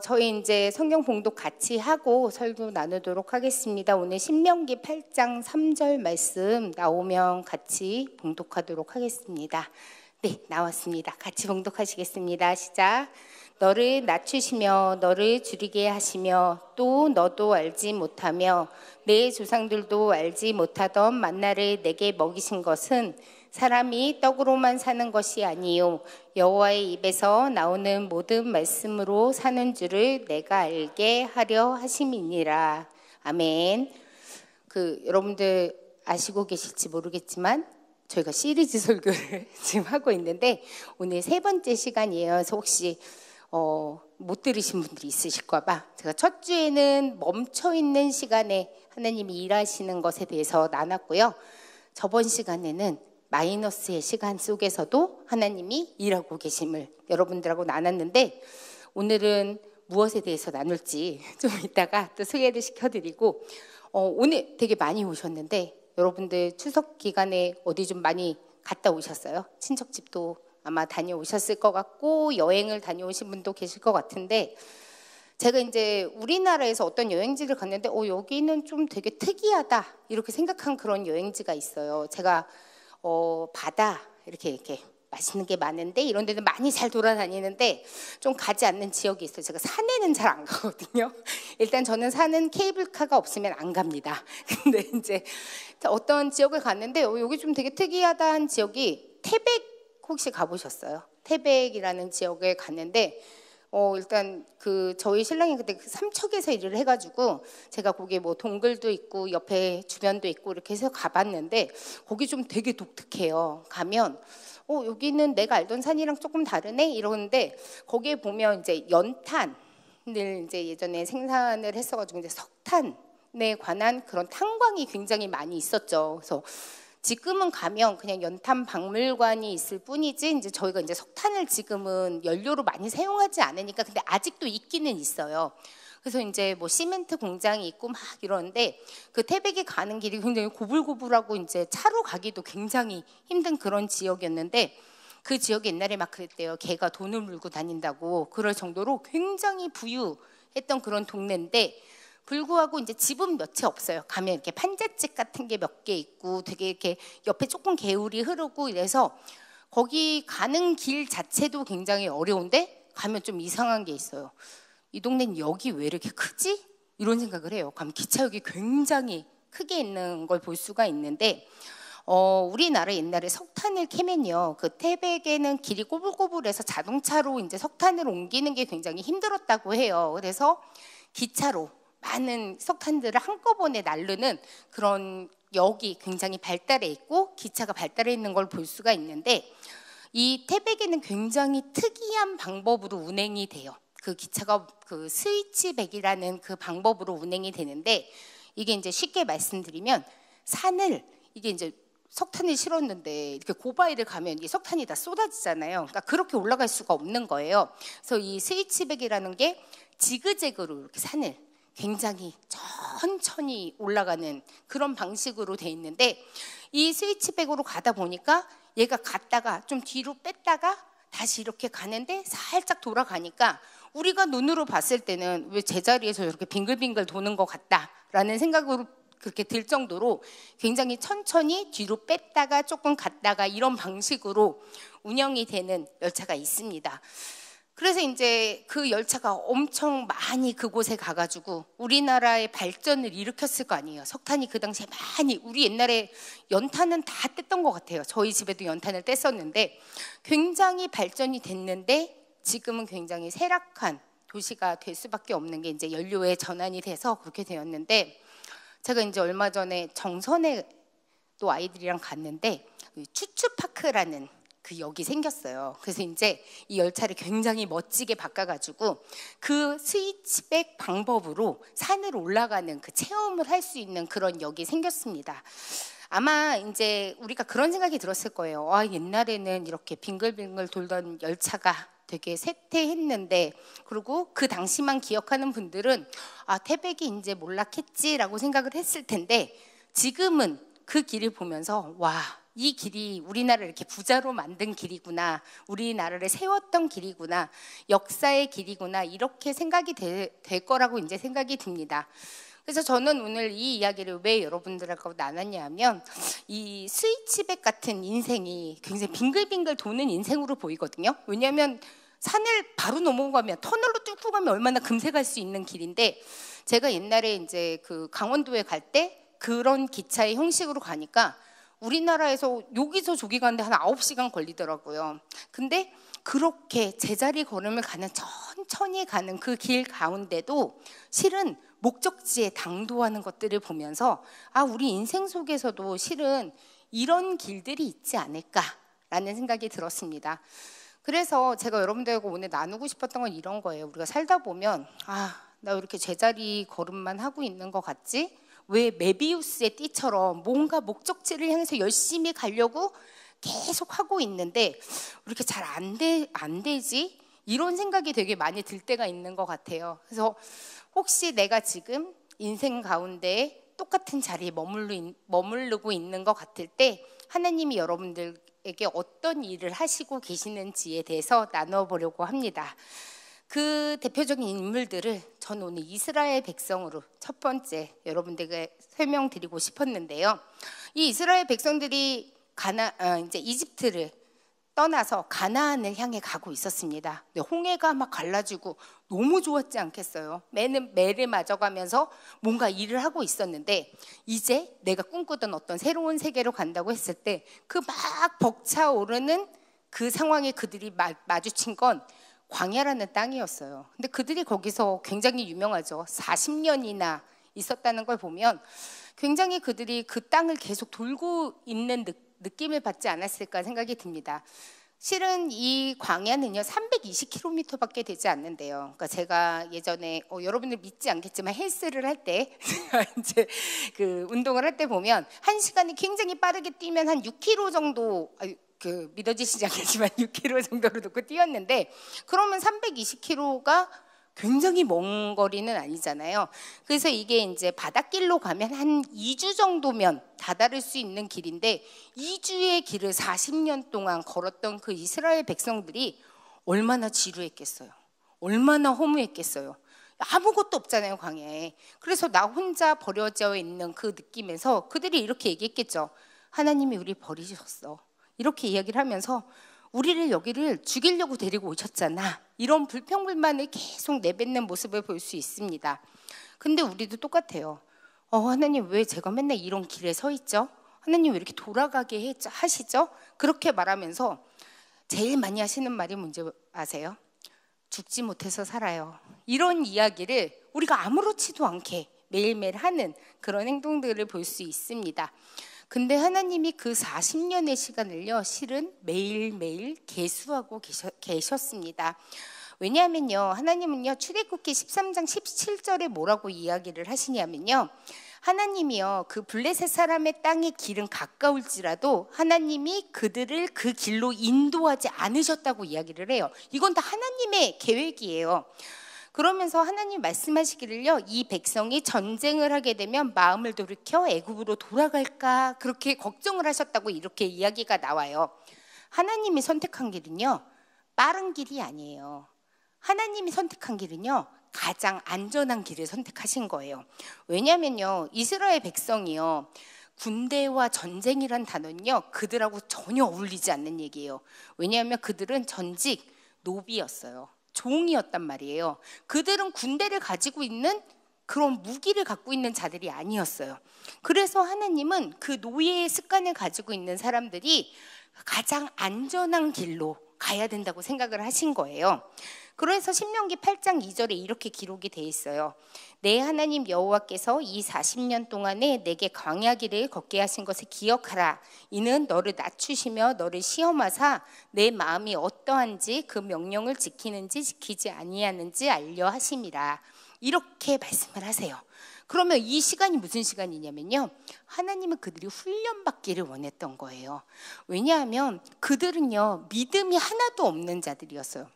저희 이제 성경 봉독 같이 하고 설교 나누도록 하겠습니다. 오늘 신명기 8장 3절 말씀 나오면 같이 봉독하도록 하겠습니다. 네, 나왔습니다. 같이 봉독하시겠습니다. 시작. 너를 낮추시며 너를 줄이게 하시며 또 너도 알지 못하며 내 조상들도 알지 못하던 만나를 내게 먹이신 것은 사람이 떡으로만 사는 것이 아니요 여호와의 입에서 나오는 모든 말씀으로 사는 줄을 내가 알게 하려 하심이니라. 아멘. 여러분들 아시고 계실지 모르겠지만 저희가 시리즈 설교를 지금 하고 있는데 오늘 세 번째 시간이에요. 그래서 혹시 못 들으신 분들이 있으실까 봐 제가 첫 주에는 멈춰있는 시간에 하나님이 일하시는 것에 대해서 나눴고요. 저번 시간에는 마이너스의 시간 속에서도 하나님이 일하고 계심을 여러분들하고 나눴는데 오늘은 무엇에 대해서 나눌지 좀 이따가 또 소개를 시켜드리고 오늘 되게 많이 오셨는데 여러분들 추석 기간에 어디 좀 많이 갔다 오셨어요? 친척집도 아마 다녀오셨을 것 같고 여행을 다녀오신 분도 계실 것 같은데 제가 이제 우리나라에서 어떤 여행지를 갔는데 여기는 좀 되게 특이하다 이렇게 생각한 그런 여행지가 있어요. 제가 바다 이렇게 맛있는 게 많은데 이런 데는 많이 잘 돌아다니는데 좀 가지 않는 지역이 있어요. 제가 산에는 잘 안 가거든요. 일단 저는 산은 케이블카가 없으면 안 갑니다. 근데 이제 어떤 지역을 갔는데 여기 좀 되게 특이하다는 지역이 태백 혹시 가보셨어요? 태백이라는 지역에 갔는데 일단 저희 신랑이 그때 삼척에서 일을 해가지고 제가 거기 뭐 동굴도 있고 옆에 주변도 있고 이렇게 해서 가봤는데 거기 좀 되게 독특해요. 가면 여기는 내가 알던 산이랑 조금 다르네 이러는데 거기에 보면 이제 연탄을 이제 예전에 생산을 했어가지고 이제 석탄에 관한 그런 탄광이 굉장히 많이 있었죠. 그래서 지금은 가면 그냥 연탄 박물관이 있을 뿐이지 이제 저희가 이제 석탄을 지금은 연료로 많이 사용하지 않으니까 근데 아직도 있기는 있어요. 그래서 이제 뭐 시멘트 공장이 있고 막 이러는데 그 태백에 가는 길이 굉장히 고불고불하고 이제 차로 가기도 굉장히 힘든 그런 지역이었는데 그 지역이 옛날에 막 그랬대요. 개가 돈을 물고 다닌다고 그럴 정도로 굉장히 부유했던 그런 동네인데 불구하고 이제 집은 몇 채 없어요. 가면 이렇게 판잣집 같은 게 몇 개 있고 되게 이렇게 옆에 조금 개울이 흐르고 이래서 거기 가는 길 자체도 굉장히 어려운데 가면 좀 이상한 게 있어요. 이 동네는 여기 왜 이렇게 크지? 이런 생각을 해요. 가면 기차역이 굉장히 크게 있는 걸 볼 수가 있는데 우리나라 옛날에 석탄을 캐면요. 그 태백에는 길이 꼬불꼬불해서 자동차로 이제 석탄을 옮기는 게 굉장히 힘들었다고 해요. 그래서 기차로 많은 석탄들을 한꺼번에 나르는 그런 역이 굉장히 발달해 있고 기차가 발달해 있는 걸 볼 수가 있는데 이 태백에는 굉장히 특이한 방법으로 운행이 돼요. 그 기차가 그 스위치백이라는 그 방법으로 운행이 되는데 이게 이제 쉽게 말씀드리면 산을 이게 이제 석탄을 실었는데 이렇게 고바위를 가면 이 석탄이 다 쏟아지잖아요. 그러니까 그렇게 올라갈 수가 없는 거예요. 그래서 이 스위치백이라는 게 지그재그로 이렇게 산을 굉장히 천천히 올라가는 그런 방식으로 돼 있는데 이 스위치백으로 가다 보니까 얘가 갔다가 좀 뒤로 뺐다가 다시 이렇게 가는데 살짝 돌아가니까 우리가 눈으로 봤을 때는 왜 제자리에서 이렇게 빙글빙글 도는 것 같다라는 생각으로 그렇게 들 정도로 굉장히 천천히 뒤로 뺐다가 조금 갔다가 이런 방식으로 운영이 되는 열차가 있습니다. 그래서 이제 그 열차가 엄청 많이 그곳에 가가지고 우리나라의 발전을 일으켰을 거 아니에요. 석탄이 그 당시에 많이 우리 옛날에 연탄은 다 뗐던 것 같아요. 저희 집에도 연탄을 뗐었는데 굉장히 발전이 됐는데 지금은 굉장히 쇠락한 도시가 될 수밖에 없는 게 이제 연료에 전환이 돼서 그렇게 되었는데 제가 이제 얼마 전에 정선에 또 아이들이랑 갔는데 추추파크라는 그 역이 생겼어요. 그래서 이제 이 열차를 굉장히 멋지게 바꿔가지고 그 스위치백 방법으로 산을 올라가는 그 체험을 할 수 있는 그런 역이 생겼습니다. 아마 이제 우리가 그런 생각이 들었을 거예요. 옛날에는 이렇게 빙글빙글 돌던 열차가 되게 쇠퇴했는데 그리고 그 당시만 기억하는 분들은 태백이 이제 몰락했지라고 생각을 했을 텐데 지금은 그 길을 보면서 와 이 길이 우리나라를 이렇게 부자로 만든 길이구나, 우리나라를 세웠던 길이구나, 역사의 길이구나, 이렇게 생각이 될 거라고 이제 생각이 듭니다. 그래서 저는 오늘 이 이야기를 왜 여러분들하고 나눴냐 하면, 이 스위치백 같은 인생이 굉장히 빙글빙글 도는 인생으로 보이거든요. 왜냐하면 산을 바로 넘어가면, 터널로 뚫고 가면 얼마나 금세 갈 수 있는 길인데, 제가 옛날에 이제 그 강원도에 갈 때 그런 기차의 형식으로 가니까 우리나라에서 여기서 저기 가는데 한 9시간 걸리더라고요. 근데 그렇게 제자리 걸음을 가는, 천천히 가는 그 길 가운데도 실은 목적지에 당도하는 것들을 보면서, 아, 우리 인생 속에서도 실은 이런 길들이 있지 않을까라는 생각이 들었습니다. 그래서 제가 여러분들하고 오늘 나누고 싶었던 건 이런 거예요. 우리가 살다 보면, 아, 나 왜 이렇게 제자리 걸음만 하고 있는 것 같지? 왜 메비우스의 띠처럼 뭔가 목적지를 향해서 열심히 가려고 계속 하고 있는데 왜 이렇게 잘 안 되지? 이런 생각이 되게 많이 들 때가 있는 것 같아요. 그래서 혹시 내가 지금 인생 가운데 똑같은 자리에 머무르고 있는 것 같을 때 하나님이 여러분들에게 어떤 일을 하시고 계시는지에 대해서 나눠보려고 합니다. 그 대표적인 인물들을 저는 오늘 이스라엘 백성으로 첫 번째 여러분들에게 설명드리고 싶었는데요. 이 이스라엘 백성들이 이제 이집트를 떠나서 가나안을 향해 가고 있었습니다. 홍해가 막 갈라지고 너무 좋았지 않겠어요? 매를 맞아가면서 뭔가 일을 하고 있었는데, 이제 내가 꿈꾸던 어떤 새로운 세계로 간다고 했을 때 그 막 벅차오르는 그 상황에 그들이 마주친 건 광야라는 땅이었어요. 근데 그들이 거기서 굉장히 유명하죠. 40년이나 있었다는 걸 보면 굉장히 그들이 그 땅을 계속 돌고 있는 느낌을 받지 않았을까 생각이 듭니다. 실은 이 광야는요 320km밖에 되지 않는데요. 그러니까 제가 예전에 여러분들 믿지 않겠지만 헬스를 할 때 이제 그 운동을 할 때 보면 1시간이 굉장히 빠르게 뛰면 한 6km 정도, 믿어지시지 않겠지만 6km 정도로 놓고 뛰었는데, 그러면 320km가 굉장히 먼 거리는 아니잖아요. 그래서 이게 이제 바닷길로 가면 한 2주 정도면 다다를 수 있는 길인데, 2주의 길을 40년 동안 걸었던 그 이스라엘 백성들이 얼마나 지루했겠어요. 얼마나 허무했겠어요. 아무것도 없잖아요, 광야에. 그래서 나 혼자 버려져 있는 그 느낌에서 그들이 이렇게 얘기했겠죠. 하나님이 우리 버리셨어. 이렇게 이야기를 하면서 우리를 여기를 죽이려고 데리고 오셨잖아. 이런 불평불만을 계속 내뱉는 모습을 볼 수 있습니다. 근데 우리도 똑같아요. 하나님 왜 제가 맨날 이런 길에 서 있죠? 하나님 왜 이렇게 돌아가게 하시죠? 그렇게 말하면서 제일 많이 하시는 말이 뭔지 아세요? 죽지 못해서 살아요. 이런 이야기를 우리가 아무렇지도 않게 매일매일 하는 그런 행동들을 볼 수 있습니다. 근데 하나님이 그 40년의 시간을요 실은 매일매일 계수하고 계셨습니다. 왜냐하면요 하나님은요 출애굽기 13장 17절에 뭐라고 이야기를 하시냐면요, 하나님이요 그 블레셋 사람의 땅의 길은 가까울지라도 하나님이 그들을 그 길로 인도하지 않으셨다고 이야기를 해요. 이건 다 하나님의 계획이에요. 그러면서 하나님 말씀하시기를요, 이 백성이 전쟁을 하게 되면 마음을 돌이켜 애굽으로 돌아갈까 그렇게 걱정을 하셨다고 이렇게 이야기가 나와요. 하나님이 선택한 길은요 빠른 길이 아니에요. 하나님이 선택한 길은요 가장 안전한 길을 선택하신 거예요. 왜냐하면요 이스라엘 백성이요 군대와 전쟁이란 단어는요 그들하고 전혀 어울리지 않는 얘기예요. 왜냐하면 그들은 전직 노비였어요. 종이었단 말이에요. 그들은 군대를 가지고 있는 그런 무기를 갖고 있는 자들이 아니었어요. 그래서 하나님은 그 노예의 습관을 가지고 있는 사람들이 가장 안전한 길로 가야 된다고 생각을 하신 거예요. 그래서 신명기 8장 2절에 이렇게 기록이 돼 있어요. 내 하나님 여호와께서 이 40년 동안에 내게 광야길을 걷게 하신 것을 기억하라. 이는 너를 낮추시며 너를 시험하사 내 마음이 어떠한지 그 명령을 지키는지 지키지 아니하는지 알려 하심이라. 이렇게 말씀을 하세요. 그러면 이 시간이 무슨 시간이냐면요, 하나님은 그들이 훈련받기를 원했던 거예요. 왜냐하면 그들은요 믿음이 하나도 없는 자들이었어요.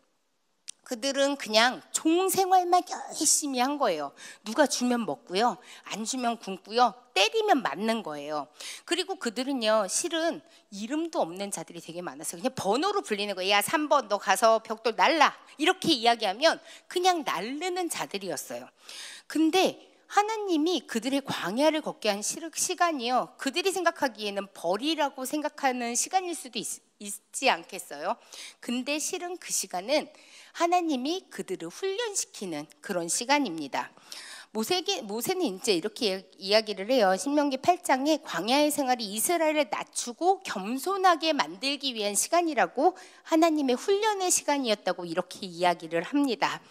그들은 그냥 종 생활만 열심히 한 거예요. 누가 주면 먹고요, 안 주면 굶고요, 때리면 맞는 거예요. 그리고 그들은요, 실은 이름도 없는 자들이 되게 많았어요. 그냥 번호로 불리는 거예요. 야, 3번 너 가서 벽돌 날라, 이렇게 이야기하면 그냥 날르는 자들이었어요. 근데 하나님이 그들의 광야를 걷게 한 시간이요, 그들이 생각하기에는 벌이라고 생각하는 시간일 수도 있지 않겠어요? 근데 실은 그 시간은 하나님이 그들을 훈련시키는 그런 시간입니다. 모세는 이제 이렇게 이야기를 해요. 신명기 8장에 광야의 생활이 이스라엘을 낮추고 겸손하게 만들기 위한 시간이라고, 하나님의 훈련의 시간이었다고 이렇게 이야기를 합니다.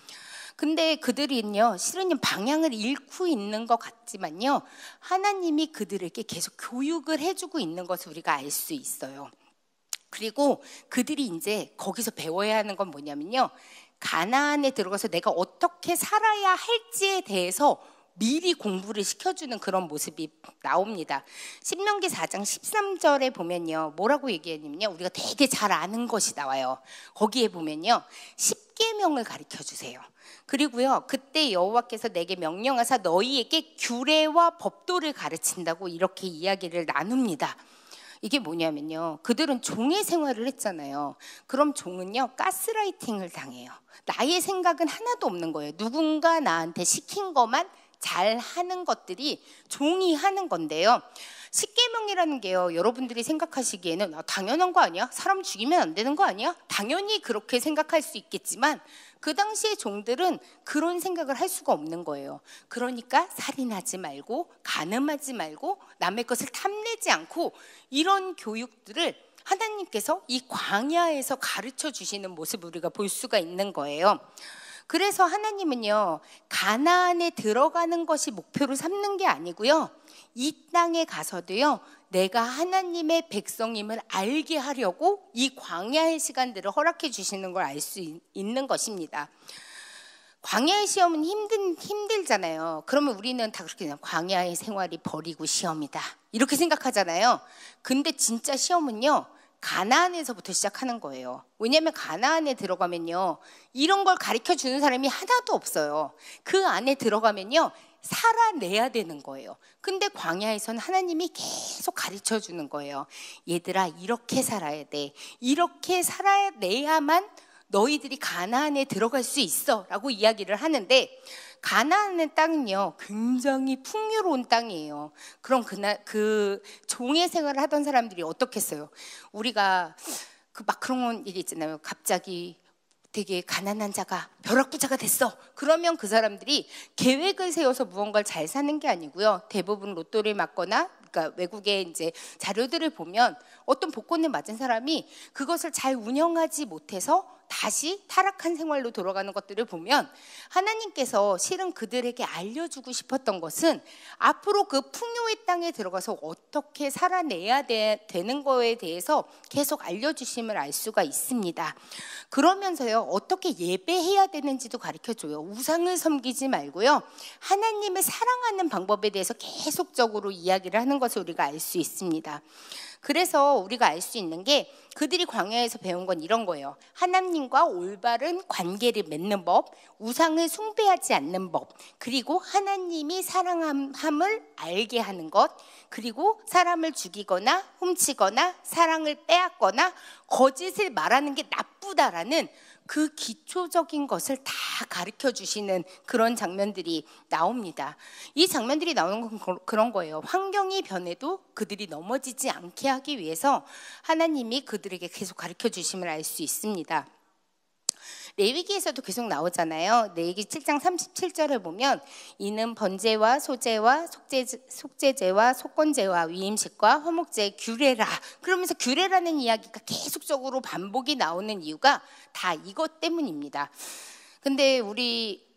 근데 그들은요, 실은 방향을 잃고 있는 것 같지만요, 하나님이 그들에게 계속 교육을 해주고 있는 것을 우리가 알 수 있어요. 그리고 그들이 이제 거기서 배워야 하는 건 뭐냐면요, 가나안에 들어가서 내가 어떻게 살아야 할지에 대해서 미리 공부를 시켜주는 그런 모습이 나옵니다. 신명기 4장 13절에 보면요, 뭐라고 얘기했냐면요, 우리가 되게 잘 아는 것이 나와요. 거기에 보면요, 10계명을 가르쳐 주세요. 그리고요, 그때 여호와께서 내게 명령하사 너희에게 규례와 법도를 가르친다고 이렇게 이야기를 나눕니다. 이게 뭐냐면요, 그들은 종의 생활을 했잖아요. 그럼 종은요, 가스라이팅을 당해요. 나의 생각은 하나도 없는 거예요. 누군가 나한테 시킨 것만 잘 하는 것들이 종이 하는 건데요, 십계명이라는 게요, 여러분들이 생각하시기에는 당연한 거 아니야? 사람 죽이면 안 되는 거 아니야? 당연히 그렇게 생각할 수 있겠지만 그 당시의 종들은 그런 생각을 할 수가 없는 거예요. 그러니까 살인하지 말고, 간음하지 말고, 남의 것을 탐내지 않고, 이런 교육들을 하나님께서 이 광야에서 가르쳐 주시는 모습을 우리가 볼 수가 있는 거예요. 그래서 하나님은요, 가나안에 들어가는 것이 목표로 삼는 게 아니고요, 이 땅에 가서도요, 내가 하나님의 백성임을 알게 하려고 이 광야의 시간들을 허락해 주시는 걸 알 수 있는 것입니다. 광야의 시험은 힘들잖아요. 그러면 우리는 다 그렇게, 광야의 생활이 버리고 시험이다, 이렇게 생각하잖아요. 근데 진짜 시험은요, 가나안에서부터 시작하는 거예요. 왜냐하면 가나안에 들어가면요, 이런 걸 가르쳐 주는 사람이 하나도 없어요. 그 안에 들어가면요, 살아내야 되는 거예요. 근데 광야에서는 하나님이 계속 가르쳐 주는 거예요. 얘들아, 이렇게 살아야 돼. 이렇게 살아내야만 너희들이 가나안에 들어갈 수 있어 라고 이야기를 하는데, 가나안의 땅은요, 굉장히 풍요로운 땅이에요. 그럼 그 종의 생활을 하던 사람들이 어떻겠어요? 우리가 막 그런 얘기 있잖아요. 갑자기 되게 가난한 자가 벼락부자가 됐어. 그러면 그 사람들이 계획을 세워서 무언가를 잘 사는 게 아니고요, 대부분 로또를 맞거나, 그러니까 외국의 이제 자료들을 보면 어떤 복권을 맞은 사람이 그것을 잘 운영하지 못해서 다시 타락한 생활로 돌아가는 것들을 보면, 하나님께서 실은 그들에게 알려주고 싶었던 것은 앞으로 그 풍요의 땅에 들어가서 어떻게 살아내야 되는 거에 대해서 계속 알려주심을 알 수가 있습니다. 그러면서요, 어떻게 예배해야 되는지도 가르쳐줘요. 우상을 섬기지 말고요, 하나님을 사랑하는 방법에 대해서 계속적으로 이야기를 하는 것을 우리가 알 수 있습니다. 그래서 우리가 알 수 있는 게, 그들이 광야에서 배운 건 이런 거예요. 하나님과 올바른 관계를 맺는 법, 우상을 숭배하지 않는 법, 그리고 하나님이 사랑함을 알게 하는 것, 그리고 사람을 죽이거나 훔치거나 사랑을 빼앗거나 거짓을 말하는 게 나쁘다라는 그 기초적인 것을 다 가르쳐 주시는 그런 장면들이 나옵니다. 이 장면들이 나오는 건 그런 거예요. 환경이 변해도 그들이 넘어지지 않게 하기 위해서 하나님이 그들에게 계속 가르쳐 주심을 알 수 있습니다. 레위기에서도 계속 나오잖아요. 레위기 7장 37절에 보면, 이는 번제와 소제와 속죄제와 속건제와 위임식과 화목제의 규례라. 그러면서 규례라는 이야기가 계속적으로 반복이 나오는 이유가 다 이것 때문입니다. 근데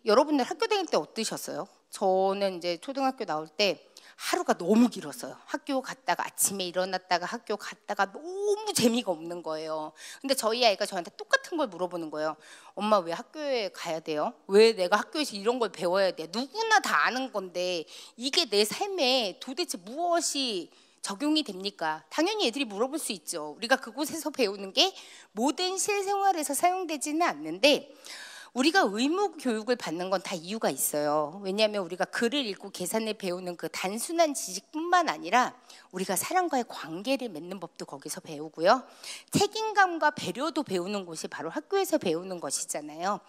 여러분들 학교 다닐 때 어떠셨어요? 저는 이제 초등학교 나올 때 하루가 너무 길었어요. 학교 갔다가 아침에 일어났다가 학교 갔다가 너무 재미가 없는 거예요. 근데 저희 아이가 저한테 똑같은 걸 물어보는 거예요. 엄마, 왜 학교에 가야 돼요? 왜 내가 학교에서 이런 걸 배워야 돼? 누구나 다 아는 건데 이게 내 삶에 도대체 무엇이 적용이 됩니까? 당연히 애들이 물어볼 수 있죠. 우리가 그곳에서 배우는 게 모든 실생활에서 사용되지는 않는데, 우리가 의무 교육을 받는 건 다 이유가 있어요. 왜냐하면 우리가 글을 읽고 계산을 배우는 그 단순한 지식뿐만 아니라 우리가 사람과의 관계를 맺는 법도 거기서 배우고요. 책임감과 배려도 배우는 곳이 바로 학교에서 배우는 것이잖아요.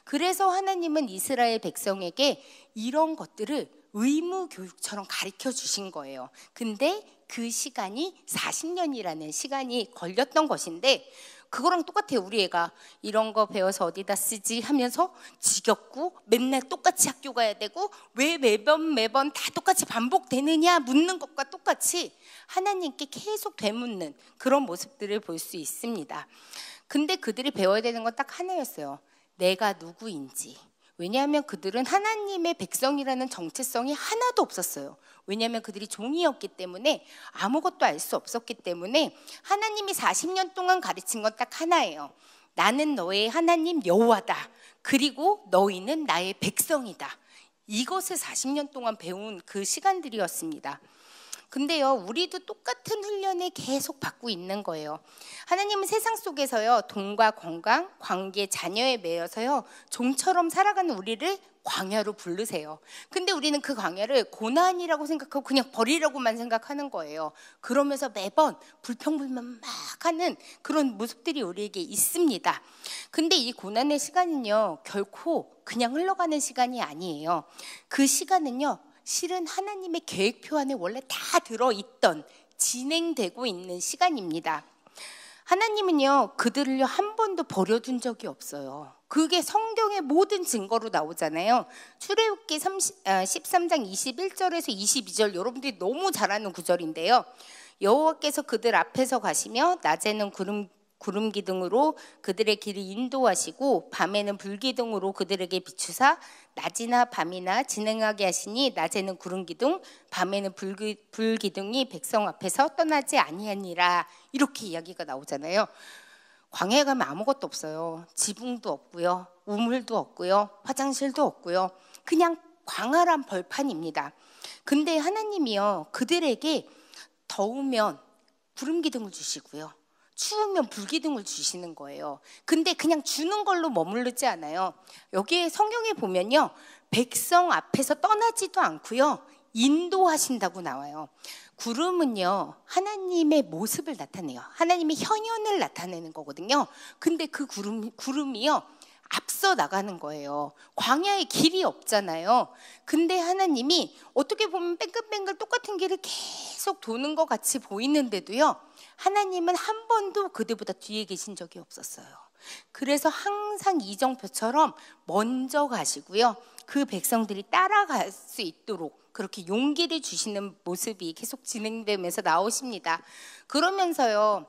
그래서 하나님은 이스라엘 백성에게 이런 것들을 의무 교육처럼 가르쳐 주신 거예요. 근데 그 시간이 40년이라는 시간이 걸렸던 것인데 그거랑 똑같아요. 우리 애가 이런 거 배워서 어디다 쓰지 하면서 지겹고 맨날 똑같이 학교 가야 되고 왜 매번 다 똑같이 반복되느냐 묻는 것과 똑같이 하나님께 계속 되묻는 그런 모습들을 볼 수 있습니다. 근데 그들이 배워야 되는 건 딱 하나였어요. 내가 누구인지. 왜냐하면 그들은 하나님의 백성이라는 정체성이 하나도 없었어요. 왜냐하면 그들이 종이었기 때문에 아무것도 알 수 없었기 때문에 하나님이 40년 동안 가르친 건 딱 하나예요. 나는 너의 하나님 여호와다. 그리고 너희는 나의 백성이다. 이것을 40년 동안 배운 그 시간들이었습니다. 근데요, 우리도 똑같은 훈련을 계속 받고 있는 거예요. 하나님은 세상 속에서요, 돈과 건강, 관계, 자녀에 매여서요, 종처럼 살아가는 우리를 광야로 부르세요. 근데 우리는 그 광야를 고난이라고 생각하고 그냥 버리라고만 생각하는 거예요. 그러면서 매번 불평불만 막 하는 그런 모습들이 우리에게 있습니다. 근데 이 고난의 시간은요, 결코 그냥 흘러가는 시간이 아니에요. 그 시간은요, 실은 하나님의 계획표 안에 원래 다 들어있던 진행되고 있는 시간입니다. 하나님은요, 그들을요 한 번도 버려둔 적이 없어요. 그게 성경의 모든 증거로 나오잖아요. 출애굽기 13장 21절에서 22절 여러분들이 너무 잘 아는 구절인데요. 여호와께서 그들 앞에서 가시며 낮에는 구름 기둥으로 그들의 길을 인도하시고 밤에는 불 기둥으로 그들에게 비추사 낮이나 밤이나 진행하게 하시니 낮에는 구름 기둥 밤에는 불 기둥이 백성 앞에서 떠나지 아니하니라. 이렇게 이야기가 나오잖아요. 광야에 가면 아무것도 없어요. 지붕도 없고요, 우물도 없고요, 화장실도 없고요. 그냥 광활한 벌판입니다. 근데 하나님이요, 그들에게 더우면 구름 기둥을 주시고요, 추우면 불기둥을 주시는 거예요. 근데 그냥 주는 걸로 머무르지 않아요. 여기에 성경에 보면요, 백성 앞에서 떠나지도 않고요, 인도하신다고 나와요. 구름은요, 하나님의 모습을 나타내요. 하나님의 현현을 나타내는 거거든요. 근데 그 구름이요, 앞서 나가는 거예요. 광야에 길이 없잖아요. 근데 하나님이 어떻게 보면 뺑글뺑글 똑같은 길을 계속 도는 것 같이 보이는데도요, 하나님은 한 번도 그들보다 뒤에 계신 적이 없었어요. 그래서 항상 이정표처럼 먼저 가시고요, 그 백성들이 따라갈 수 있도록 그렇게 용기를 주시는 모습이 계속 진행되면서 나오십니다. 그러면서요,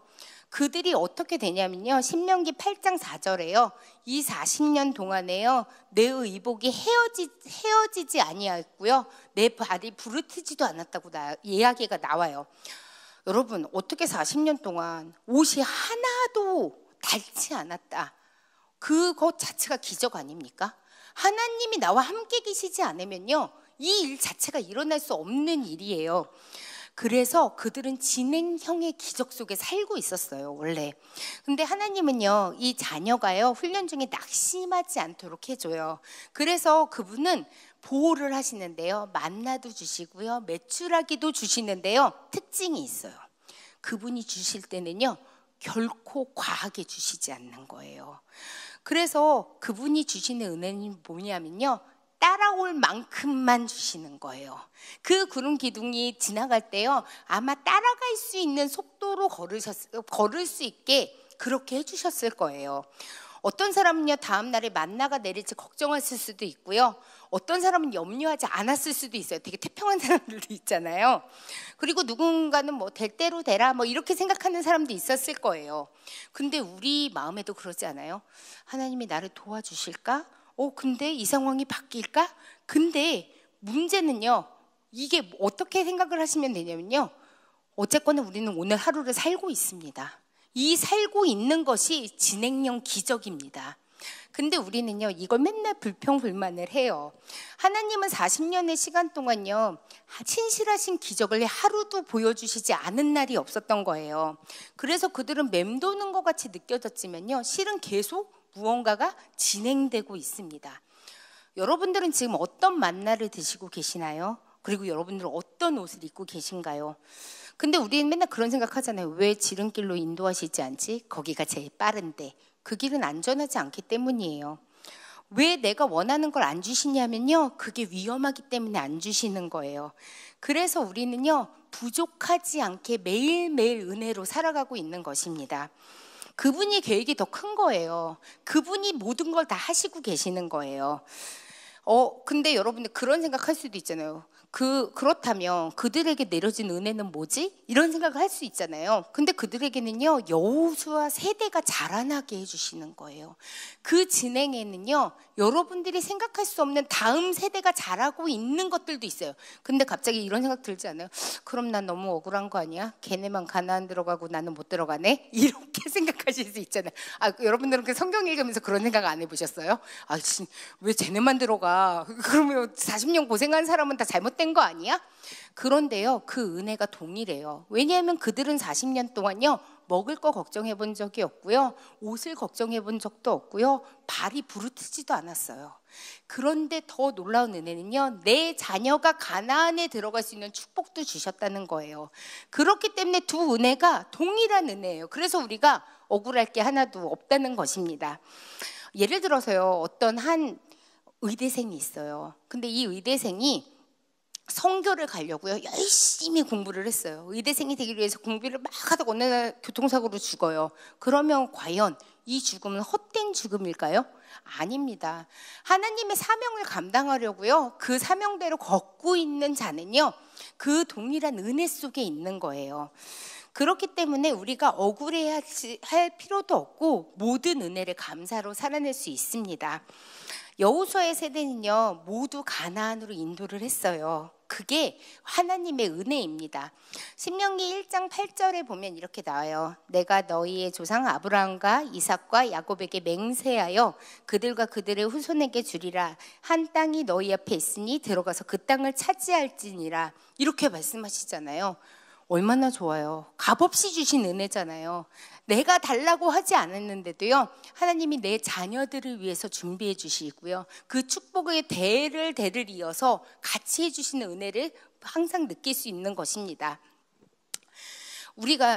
그들이 어떻게 되냐면요, 신명기 8장 4절에요 이 40년 동안에요 내 의복이 헤어지지 아니하였고요 내 발이 부르트지도 않았다고 이야기가 나와요. 여러분, 어떻게 40년 동안 옷이 하나도 닳지 않았다. 그것 자체가 기적 아닙니까? 하나님이 나와 함께 계시지 않으면요, 이 일 자체가 일어날 수 없는 일이에요. 그래서 그들은 진행형의 기적 속에 살고 있었어요, 원래. 근데 하나님은요, 이 자녀가요, 훈련 중에 낙심하지 않도록 해줘요. 그래서 그분은 보호를 하시는데요, 만나도 주시고요, 메추라기도 주시는데요, 특징이 있어요. 그분이 주실 때는요, 결코 과하게 주시지 않는 거예요. 그래서 그분이 주시는 은혜는 뭐냐면요, 따라올 만큼만 주시는 거예요. 그 구름 기둥이 지나갈 때요, 아마 따라갈 수 있는 속도로 걸을 수 있게 그렇게 해주셨을 거예요. 어떤 사람은요, 다음 날에 만나가 내릴지 걱정했을 수도 있고요, 어떤 사람은 염려하지 않았을 수도 있어요. 되게 태평한 사람들도 있잖아요. 그리고 누군가는 뭐 될 대로 되라 뭐 이렇게 생각하는 사람도 있었을 거예요. 근데 우리 마음에도 그러지 않아요? 하나님이 나를 도와주실까? 근데 이 상황이 바뀔까? 근데 문제는요, 이게 어떻게 생각을 하시면 되냐면요, 어쨌거나 우리는 오늘 하루를 살고 있습니다. 이 살고 있는 것이 진행형 기적입니다. 근데 우리는요, 이걸 맨날 불평불만을 해요. 하나님은 40년의 시간 동안요, 신실하신 기적을 하루도 보여주시지 않은 날이 없었던 거예요. 그래서 그들은 맴도는 것 같이 느껴졌지만요, 실은 계속 무언가가 진행되고 있습니다. 여러분들은 지금 어떤 만나를 드시고 계시나요? 그리고 여러분들은 어떤 옷을 입고 계신가요? 근데 우리는 맨날 그런 생각하잖아요. 왜 지름길로 인도하시지 않지? 거기가 제일 빠른데. 그 길은 안전하지 않기 때문이에요. 왜 내가 원하는 걸 안 주시냐면요, 그게 위험하기 때문에 안 주시는 거예요. 그래서 우리는요, 부족하지 않게 매일매일 은혜로 살아가고 있는 것입니다. 그분이 계획이 더 큰 거예요. 그분이 모든 걸 다 하시고 계시는 거예요. 근데 여러분들 그런 생각할 수도 있잖아요. 그렇다면 그들에게 내려진 은혜는 뭐지? 이런 생각을 할 수 있잖아요. 근데 그들에게는요, 여호수아 세대가 자라나게 해주시는 거예요. 그 진행에는요, 여러분들이 생각할 수 없는 다음 세대가 자라고 있는 것들도 있어요. 근데 갑자기 이런 생각 들지 않아요? 그럼 난 너무 억울한 거 아니야? 걔네만 가나안 들어가고 나는 못 들어가네? 이렇게 생각하실 수 있잖아요. 여러분들은 그 성경 읽으면서 그런 생각 안 해보셨어요? 왜 쟤네만 들어가? 그러면 40년 고생한 사람은 다 잘못된 거 아니야? 그런데요, 그 은혜가 동일해요. 왜냐하면 그들은 40년 동안요, 먹을 거 걱정해 본 적이 없고요, 옷을 걱정해 본 적도 없고요, 발이 부르트지도 않았어요. 그런데 더 놀라운 은혜는요, 내 자녀가 가나안에 들어갈 수 있는 축복도 주셨다는 거예요. 그렇기 때문에 두 은혜가 동일한 은혜예요. 그래서 우리가 억울할 게 하나도 없다는 것입니다. 예를 들어서요, 어떤 한 의대생이 있어요. 근데 이 의대생이 성교를 가려고요, 열심히 공부를 했어요. 의대생이 되기 위해서 공부를 막 하다가 어느 날 교통사고로 죽어요. 그러면 과연 이 죽음은 헛된 죽음일까요? 아닙니다. 하나님의 사명을 감당하려고요, 그 사명대로 걷고 있는 자는요, 그 동일한 은혜 속에 있는 거예요. 그렇기 때문에 우리가 억울해할 필요도 없고 모든 은혜를 감사로 살아낼 수 있습니다. 여호수아의 세대는요, 모두 가나안으로 인도를 했어요. 그게 하나님의 은혜입니다. 신명기 1장 8절에 보면 이렇게 나와요. 내가 너희의 조상 아브라함과 이삭과 야곱에게 맹세하여 그들과 그들의 후손에게 주리라. 한 땅이 너희 앞에 있으니 들어가서 그 땅을 차지할지니라. 이렇게 말씀하시잖아요. 얼마나 좋아요. 값없이 주신 은혜잖아요. 내가 달라고 하지 않았는데도요, 하나님이 내 자녀들을 위해서 준비해 주시고요, 그 축복의 대를 이어서 같이 해주시는 은혜를 항상 느낄 수 있는 것입니다.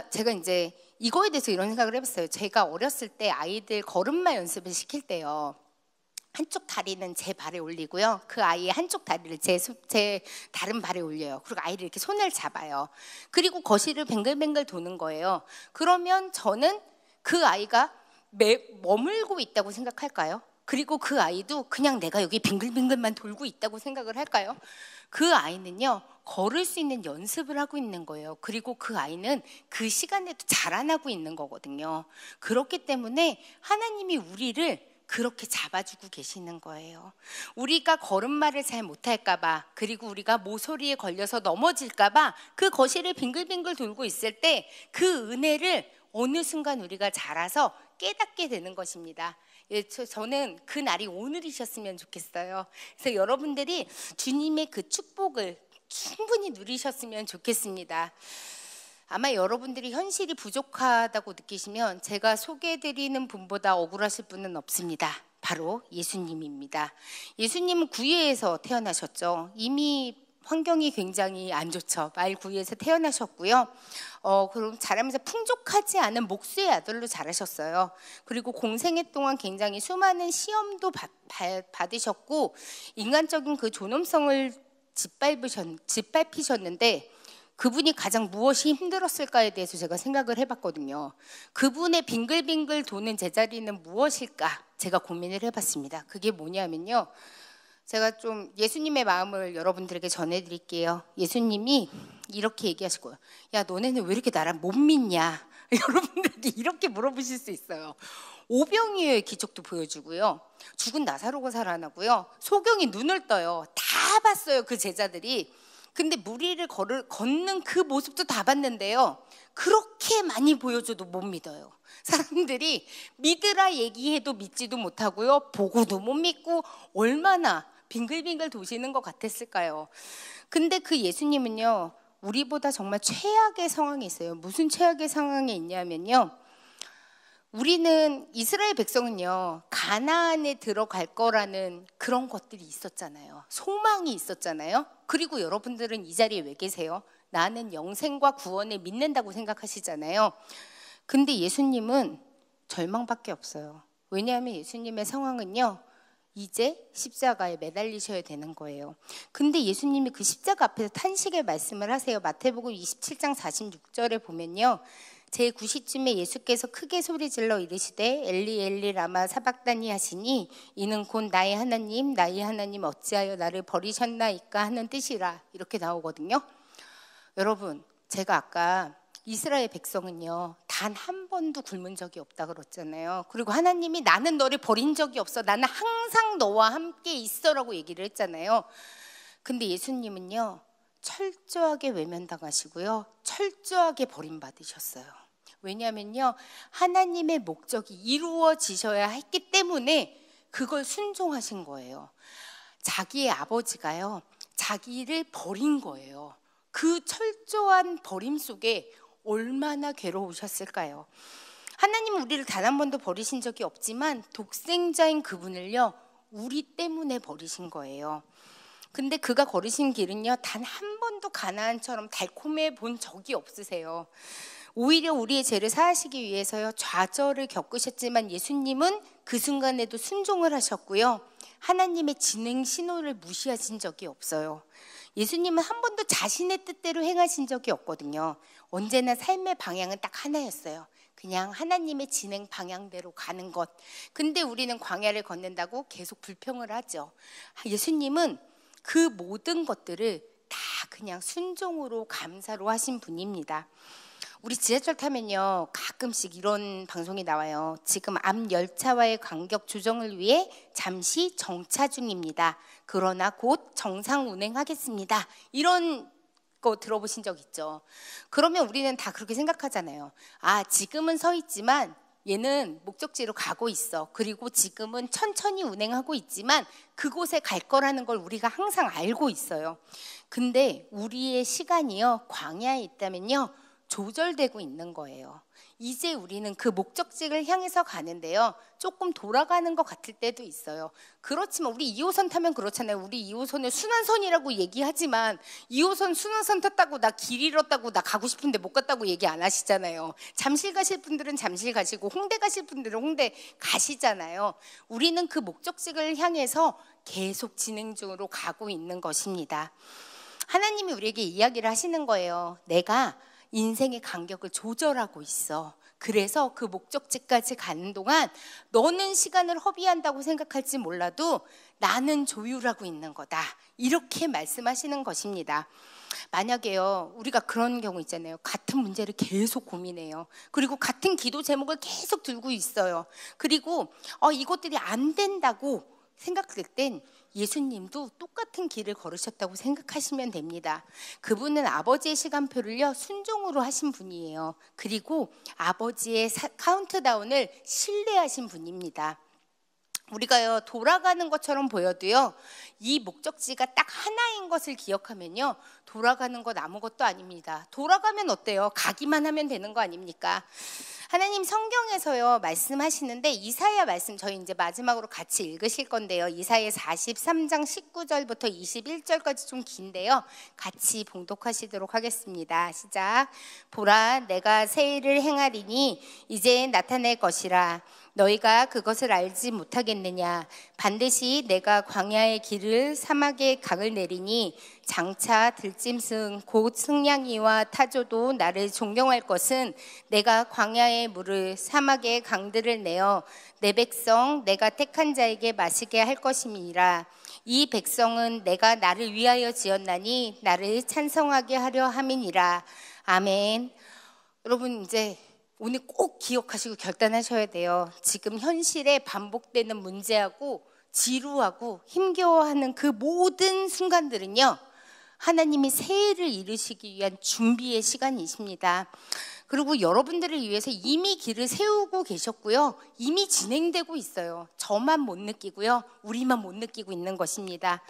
제가 이제 이거에 대해서 이런 생각을 해봤어요. 제가 어렸을 때 아이들 걸음마 연습을 시킬 때요, 한쪽 다리는 제 발에 올리고요, 그 아이의 한쪽 다리를 제 다른 발에 올려요. 그리고 아이를 이렇게 손을 잡아요. 그리고 거실을 뱅글뱅글 도는 거예요. 그러면 저는 그 아이가 머물고 있다고 생각할까요? 그리고 그 아이도 그냥 내가 여기 빙글빙글만 돌고 있다고 생각을 할까요? 그 아이는요, 걸을 수 있는 연습을 하고 있는 거예요. 그리고 그 아이는 그 시간에도 자라나고 있는 거거든요. 그렇기 때문에 하나님이 우리를 그렇게 잡아주고 계시는 거예요. 우리가 걸음마를 잘 못할까 봐, 그리고 우리가 모서리에 걸려서 넘어질까 봐 그 거실을 빙글빙글 돌고 있을 때 그 은혜를 어느 순간 우리가 자라서 깨닫게 되는 것입니다. 저는 그 날이 오늘이셨으면 좋겠어요. 그래서 여러분들이 주님의 그 축복을 충분히 누리셨으면 좋겠습니다. 아마 여러분들이 현실이 부족하다고 느끼시면 제가 소개해드리는 분보다 억울하실 분은 없습니다. 바로 예수님입니다. 예수님은 구유에서 태어나셨죠. 이미 환경이 굉장히 안 좋죠. 말구유에서 태어나셨고요. 그럼 자라면서 풍족하지 않은 목수의 아들로 자라셨어요. 그리고 공생애 동안 굉장히 수많은 시험도 받으셨고 인간적인 그 존엄성을 짓밟히셨는데, 그분이 가장 무엇이 힘들었을까에 대해서 제가 생각을 해봤거든요. 그분의 빙글빙글 도는 제자리는 무엇일까 제가 고민을 해봤습니다. 그게 뭐냐면요, 제가 좀 예수님의 마음을 여러분들에게 전해드릴게요. 예수님이 이렇게 얘기하실 거예요. 야, 너네는 왜 이렇게 나를 못 믿냐? 여러분들에게 이렇게 물어보실 수 있어요. 오병이어의 기적도 보여주고요, 죽은 나사로가 살아나고요, 소경이 눈을 떠요. 다 봤어요, 그 제자들이. 근데 무리를 걷는 그 모습도 다 봤는데요, 그렇게 많이 보여줘도 못 믿어요. 사람들이 믿으라 얘기해도 믿지도 못하고요, 보고도 못 믿고 얼마나 빙글빙글 도시는 것 같았을까요? 근데 그 예수님은요, 우리보다 정말 최악의 상황에 있어요. 무슨 최악의 상황에 있냐면요, 우리는 이스라엘 백성은요, 가나안에 들어갈 거라는 그런 것들이 있었잖아요. 소망이 있었잖아요. 그리고 여러분들은 이 자리에 왜 계세요? 나는 영생과 구원을 믿는다고 생각하시잖아요. 근데 예수님은 절망밖에 없어요. 왜냐하면 예수님의 상황은요, 이제 십자가에 매달리셔야 되는 거예요. 근데 예수님이 그 십자가 앞에서 탄식의 말씀을 하세요. 마태복음 27장 46절에 보면요, 제9시쯤에 예수께서 크게 소리질러 이르시되 엘리 엘리 라마 사박다니 하시니 이는 곧 나의 하나님 어찌하여 나를 버리셨나이까 하는 뜻이라, 이렇게 나오거든요. 여러분, 제가 아까 이스라엘 백성은요, 단 한 번도 굶은 적이 없다 그랬잖아요. 그리고 하나님이 나는 너를 버린 적이 없어, 나는 항상 너와 함께 있어라고 얘기를 했잖아요. 근데 예수님은요, 철저하게 외면당하시고요, 철저하게 버림받으셨어요. 왜냐하면요, 하나님의 목적이 이루어지셔야 했기 때문에 그걸 순종하신 거예요. 자기의 아버지가요, 자기를 버린 거예요. 그 철저한 버림 속에 얼마나 괴로우셨을까요? 하나님은 우리를 단 한 번도 버리신 적이 없지만 독생자인 그분을요, 우리 때문에 버리신 거예요. 근데 그가 걸으신 길은요, 단 한 번도 가나안처럼 달콤해 본 적이 없으세요. 오히려 우리의 죄를 사하시기 위해서요, 좌절을 겪으셨지만 예수님은 그 순간에도 순종을 하셨고요, 하나님의 진행 신호를 무시하신 적이 없어요. 예수님은 한 번도 자신의 뜻대로 행하신 적이 없거든요. 언제나 삶의 방향은 딱 하나였어요. 그냥 하나님의 진행 방향대로 가는 것. 근데 우리는 광야를 걷는다고 계속 불평을 하죠. 예수님은 그 모든 것들을 다 그냥 순종으로 감사로 하신 분입니다. 우리 지하철 타면요, 가끔씩 이런 방송이 나와요. 지금 앞 열차와의 간격 조정을 위해 잠시 정차 중입니다. 그러나 곧 정상 운행하겠습니다. 이런 거 들어보신 적 있죠? 그러면 우리는 다 그렇게 생각하잖아요. 아, 지금은 서 있지만 얘는 목적지로 가고 있어. 그리고 지금은 천천히 운행하고 있지만 그곳에 갈 거라는 걸 우리가 항상 알고 있어요. 근데 우리의 시간이요, 광야에 있다면요, 조절되고 있는 거예요. 이제 우리는 그 목적지를 향해서 가는데요, 조금 돌아가는 것 같을 때도 있어요. 그렇지만 우리 2호선 타면 그렇잖아요. 우리 2호선을 순환선이라고 얘기하지만 2호선 순환선 탔다고 나 길 잃었다고, 나 가고 싶은데 못 갔다고 얘기 안 하시잖아요. 잠실 가실 분들은 잠실 가시고 홍대 가실 분들은 홍대 가시잖아요. 우리는 그 목적지를 향해서 계속 진행 중으로 가고 있는 것입니다. 하나님이 우리에게 이야기를 하시는 거예요. 내가 인생의 간격을 조절하고 있어. 그래서 그 목적지까지 가는 동안 너는 시간을 허비한다고 생각할지 몰라도 나는 조율하고 있는 거다. 이렇게 말씀하시는 것입니다. 만약에요, 우리가 그런 경우 있잖아요. 같은 문제를 계속 고민해요. 그리고 같은 기도 제목을 계속 들고 있어요. 그리고 이것들이 안 된다고 생각될 땐 예수님도 똑같은 길을 걸으셨다고 생각하시면 됩니다. 그분은 아버지의 시간표를요, 순종으로 하신 분이에요. 그리고 아버지의 카운트다운을 신뢰하신 분입니다. 우리가요, 돌아가는 것처럼 보여도요, 이 목적지가 딱 하나인 것을 기억하면요, 돌아가는 것 아무것도 아닙니다. 돌아가면 어때요? 가기만 하면 되는 거 아닙니까? 하나님 성경에서요, 말씀하시는데 이사야 말씀 저희 이제 마지막으로 같이 읽으실 건데요, 이사야 43장 19절부터 21절까지 좀 긴데요, 같이 봉독하시도록 하겠습니다. 시작. 보라, 내가 새 일을 행하리니 이제 나타낼 것이라. 너희가 그것을 알지 못하겠느냐? 반드시 내가 광야의 길을 사막의 강을 내리니 장차 들짐승 곧 승냥이와 타조도 나를 존경할 것은 내가 광야의 물을 사막의 강들을 내어 내 백성 내가 택한 자에게 마시게 할 것임이라. 이 백성은 내가 나를 위하여 지었나니 나를 찬송하게 하려 함이니라. 아멘. 여러분, 이제 오늘 꼭 기억하시고 결단하셔야 돼요. 지금 현실에 반복되는 문제하고 지루하고 힘겨워하는 그 모든 순간들은요, 하나님이 새해를 이루시기 위한 준비의 시간이십니다. 그리고 여러분들을 위해서 이미 길을 세우고 계셨고요, 이미 진행되고 있어요. 저만 못 느끼고요, 우리만 못 느끼고 있는 것입니다.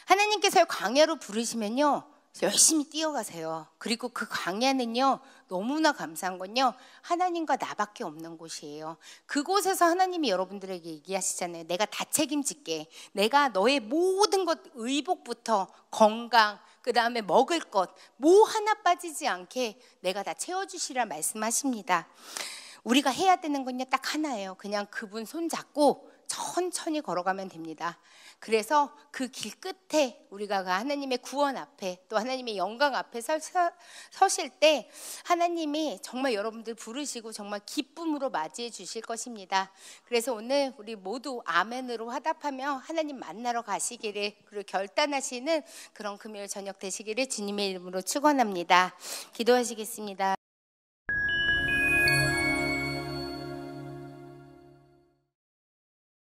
하나님께서 광야로 부르시면요, 열심히 뛰어가세요. 그리고 그 광야는요, 너무나 감사한 건요, 하나님과 나밖에 없는 곳이에요. 그곳에서 하나님이 여러분들에게 얘기하시잖아요. 내가 다 책임질게. 내가 너의 모든 것, 의복부터 건강, 그 다음에 먹을 것, 뭐 하나 빠지지 않게 내가 다 채워주시라 말씀하십니다. 우리가 해야 되는 건요, 딱 하나예요. 그냥 그분 손 잡고 천천히 걸어가면 됩니다. 그래서 그 길 끝에 우리가 그 하나님의 구원 앞에 또 하나님의 영광 앞에 서실 때 하나님이 정말 여러분들 부르시고 정말 기쁨으로 맞이해 주실 것입니다. 그래서 오늘 우리 모두 아멘으로 화답하며 하나님 만나러 가시기를, 그리고 결단하시는 그런 금요일 저녁 되시기를 주님의 이름으로 축원합니다. 기도하시겠습니다.